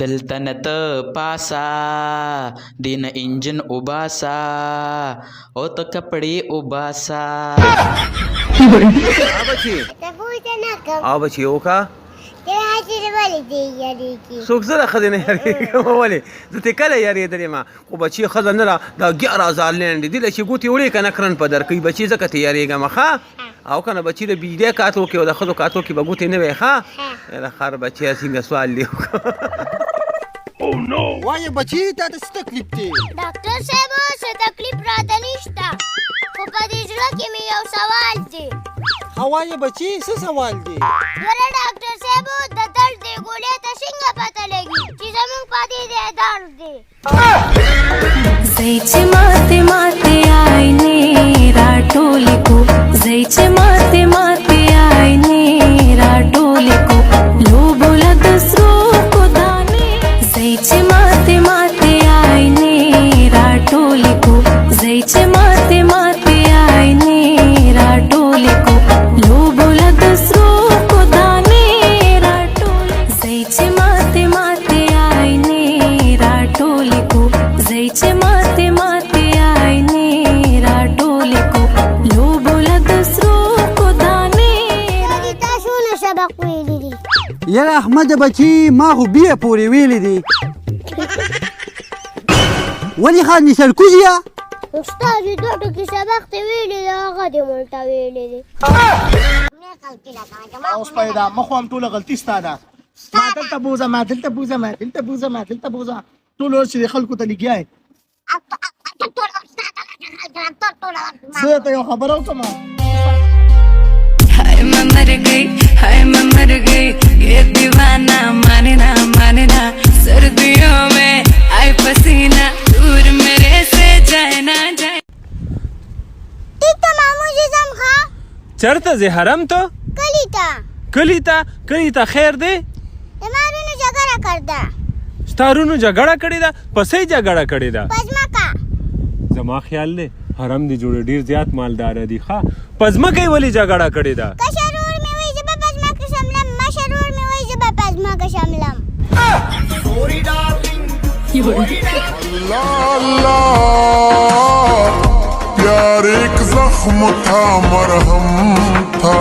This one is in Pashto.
دلته نه ته پاسا دین انجن اوباسا او ته کپړې اوباسا. او بچي وکا څوک زه ښځې نه یارېږم ولې زه ترې کله یارېدلې ما خو بچي ښځه نه ده دا 11,000 لینډ دي دله چې ګوتې وړې که نه کرن په در کوي بچي ځکه ترې یارېږم ښه او که نه بچي د بجلۍ کاتو کې او د ښځو کاتو کې به ګوتې نه وی ښه یاره خر بچیه څنګه سوال دی وایه بچي تا ته څه تکلیف دی؟ ډاکټر صاحب څه تکلیف راته نشته خو په دې زړه کې مې یو سوال دی. وایه بچي څه سوال دی؟ ګوره ډاکټر صاحب د درد دې ګولۍ ته څنګه پته لګي چې زموږ په دې دی درد دی؟ زی چې ماته ماته آینې راټولې کو زی چې ماته ماته آینې راټولې کو لوبو له د سرو کو دانې زی چې ماته ماته آینې راټولې کو زی چې ماته ماته آینې راټولې کو لوبو له د سرو کو دانې راټولې زی چې ماته ماته آینې راټولې کو زی چې ماته ماته آینې راټولې کو لوبو له د سرو کو دانې تاسو نه سبق ویلی دي؟ یاره احمد بچي ما خو بیا پورې ویلې دي ولې خاندې سرکوزیه؟ استاد دې دوه ټکي سبق ته ویلی دی هغه دې مونږ ته ویلی دی. اوس پیدا مخ هم ټوله غلطي ستا ده ما دلته بوځه ما دلته بوځه ما دلته بوځه ما دلته بوځه ټول ورځ چې خلکو ته لګیا یې زه ته یو خبره وکړم हाय मैं मर गई ये दीवाना माने ना सर्दियों में आए पसीना दूर मेरे से जाए ना जाए. ټیک ته مامو جزم ښه چرته زه حرم ته کلی ته کلی ته خیر دی امارونو جګړه کرده ستارونو جګړه کړې ده پسې جګړه کړې ده پزمکه زما خیال دی حرم دی جوړ ډیر زیات مالدار دي ښه پزمکه ولې جګړه کړې ده کشرور مې وایي زه به پزمکه شملم مشرور مې وایي زه به پزمکه شملم. प्यार एक जख्म था मरहम था